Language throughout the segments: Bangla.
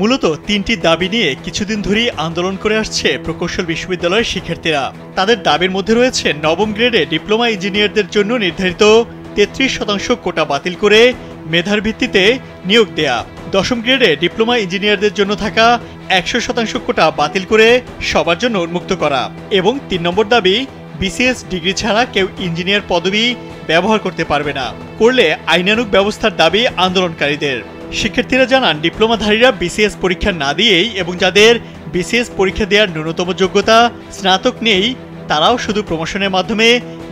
মূলত তিনটি দাবি নিয়ে কিছুদিন ধরেই আন্দোলন করে আসছে প্রকৌশল বিশ্ববিদ্যালয়ের শিক্ষার্থীরা। তাদের দাবির মধ্যে রয়েছে নবম গ্রেডে ডিপ্লোমা ইঞ্জিনিয়ারদের জন্য নির্ধারিত 33% কোটা বাতিল করে মেধার ভিত্তিতে নিয়োগ দেয়া, দশম গ্রেডে ডিপ্লোমা ইঞ্জিনিয়ারদের জন্য থাকা 100% কোটা বাতিল করে সবার জন্য উন্মুক্ত করা এবং 3 নম্বর দাবি বিসিএস ডিগ্রি ছাড়া কেউ ইঞ্জিনিয়ার পদবি ব্যবহার করতে পারবে না, করলে আইনানুগ ব্যবস্থার দাবি আন্দোলনকারীদের। শিক্ষার্থীরা জানান, ডিপ্লোমাধারীরা বিসিএস পরীক্ষা না দিয়েই এবং যাদের বিসিএস পরীক্ষা দেওয়ার ন্যূনতম যোগ্যতা স্নাতক নেই তারাও শুধু প্রমোশনের মাধ্যমে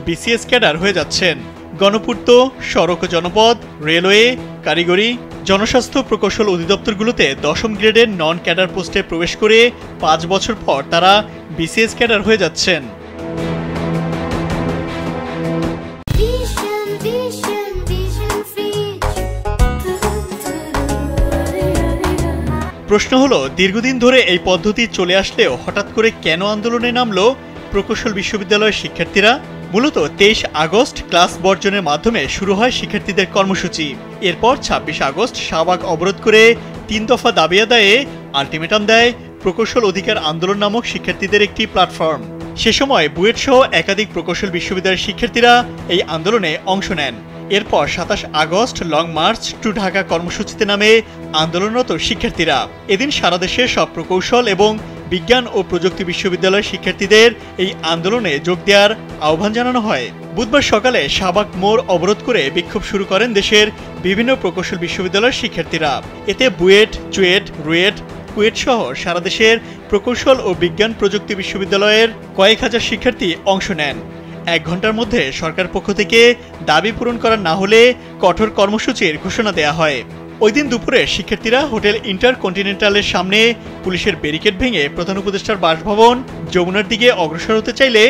বিসিএস ক্যাডার হয়ে যাচ্ছেন। গণপূর্ত, সড়ক ও জনপদ, রেলওয়ে, কারিগরি, জনস্বাস্থ্য প্রকৌশল অধিদপ্তরগুলোতে দশম গ্রেডের নন ক্যাডার পোস্টে প্রবেশ করে 5 বছর পর তারা বিসিএস ক্যাডার হয়ে যাচ্ছেন। প্রশ্ন হলো, দীর্ঘদিন ধরে এই পদ্ধতি চলে আসলেও হঠাৎ করে কেন আন্দোলনে নামলো প্রকৌশল বিশ্ববিদ্যালয়ের শিক্ষার্থীরা? মূলত 23 আগস্ট ক্লাস বর্জনের মাধ্যমে শুরু হয় শিক্ষার্থীদের কর্মসূচি। এরপর 26 আগস্ট শাহবাগ অবরোধ করে 3 দফা দাবি আদায়ে আলটিমেটাম দেয় প্রকৌশল অধিকার আন্দোলন নামক শিক্ষার্থীদের একটি প্ল্যাটফর্ম। সে সময় বুয়েট সহ একাধিক প্রকৌশল বিশ্ববিদ্যালয়ের শিক্ষার্থীরা এই আন্দোলনে অংশ নেন। এরপর 27 আগস্ট লং মার্চ টু ঢাকা কর্মসূচিতে নামে আন্দোলনরত শিক্ষার্থীরা। এদিন সারা দেশের সব প্রকৌশল এবং বিজ্ঞান ও প্রযুক্তি বিশ্ববিদ্যালয়ের শিক্ষার্থীদের এই আন্দোলনে যোগ দেওয়ার আহ্বান জানানো হয়। বুধবার সকালে শাহবাগ মোড় অবরোধ করে বিক্ষোভ শুরু করেন দেশের বিভিন্ন প্রকৌশল বিশ্ববিদ্যালয়ের শিক্ষার্থীরা। এতে বুয়েট, চুয়েট, রুয়েট, কুয়েট সহ সারা দেশের প্রকৌশল ও বিজ্ঞান প্রযুক্তি বিশ্ববিদ্যালয়ের কয়েক হাজার শিক্ষার্থী অংশ নেন। 1 ঘন্টার মধ্যে সরকার পক্ষ থেকে দাবি পূরণ করা না হলে কঠোর কর্মসূচির ঘোষণা দেয়া হয়। ওই দিন দুপুরে শিক্ষার্থীরা হোটেল ইন্টারকন্টিনেন্টালের সামনে পুলিশের ব্যারিকেড ভেঙে প্রধান উপদেষ্টার বাসভবন যমুনার দিকে অগ্রসর হতে চাইলে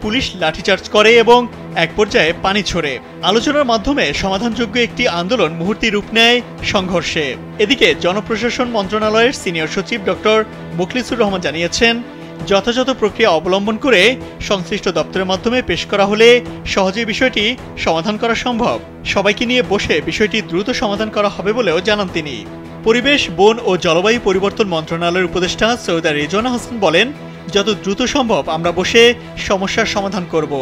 পুলিশ লাঠিচার্জ করে এবং এক পর্যায়ে পানি ছোড়ে। আলোচনার মাধ্যমে সমাধানযোগ্য একটি আন্দোলন মুহূর্তে রূপ নেয় সংঘর্ষে। এদিকে জনপ্রশাসন মন্ত্রণালয়ের সিনিয়র সচিব ডক্টর মুখলিসুর রহমান জানিয়েছেন, যথাযথ প্রক্রিয়া অবলম্বন করে সংশ্লিষ্ট দপ্তরের মাধ্যমে পেশ করা হলে সহজেই বিষয়টি সমাধান করা সম্ভব। সবাইকে নিয়ে বসে বিষয়টি দ্রুত সমাধান করা হবে বলেও জানান তিনি। পরিবেশ, বন ও জলবায়ু পরিবর্তন মন্ত্রণালয়ের উপদেষ্টা সৈয়দা রেজওয়ানা হাসান বলেন, যত দ্রুত সম্ভব আমরা বসে সমস্যার সমাধান করব।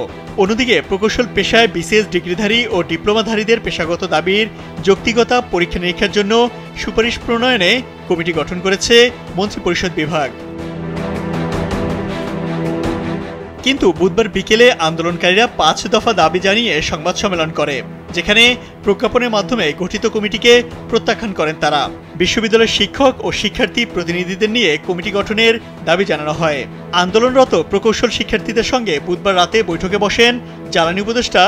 অন্যদিকে প্রকৌশল পেশায় বিসিএস ডিগ্রিধারী ও ডিপ্লোমাধারীদের পেশাগত দাবির যৌক্তিকতা পরীক্ষা নিরীক্ষার জন্য সুপারিশ প্রণয়নে কমিটি গঠন করেছে মন্ত্রিপরিষদ বিভাগ। কিন্তু বুধবার বিকেলে আন্দোলনকারীরা 5 দফা দাবি জানিয়ে সংবাদ সম্মেলন করে, যেখানে প্রজ্ঞাপনের মাধ্যমে গঠিত কমিটিকে প্রত্যাখ্যান করেন তারা। বিশ্ববিদ্যালয়ের শিক্ষক ও শিক্ষার্থী প্রতিনিধিদের নিয়ে কমিটি গঠনের দাবি জানানো হয়। আন্দোলনরত প্রকৌশল শিক্ষার্থীদের সঙ্গে বুধবার রাতে বৈঠকে বসেন জ্বালানি উপদেষ্টা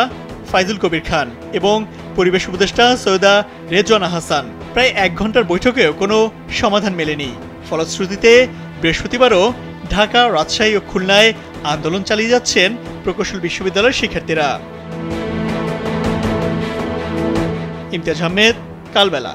ফাইজুল কবির খান এবং পরিবেশ উপদেষ্টা সৈয়দা রেজওয়ানা হাসান। প্রায় 1 ঘন্টার বৈঠকেও কোনো সমাধান মেলেনি। ফলশ্রুতিতে বৃহস্পতিবারও ঢাকা, রাজশাহী ও খুলনায় আন্দোলন চালিয়ে যাচ্ছেন প্রকৌশল বিশ্ববিদ্যালয়ের শিক্ষার্থীরা। ইমতিয়াজ আহমেদ, কালবেলা।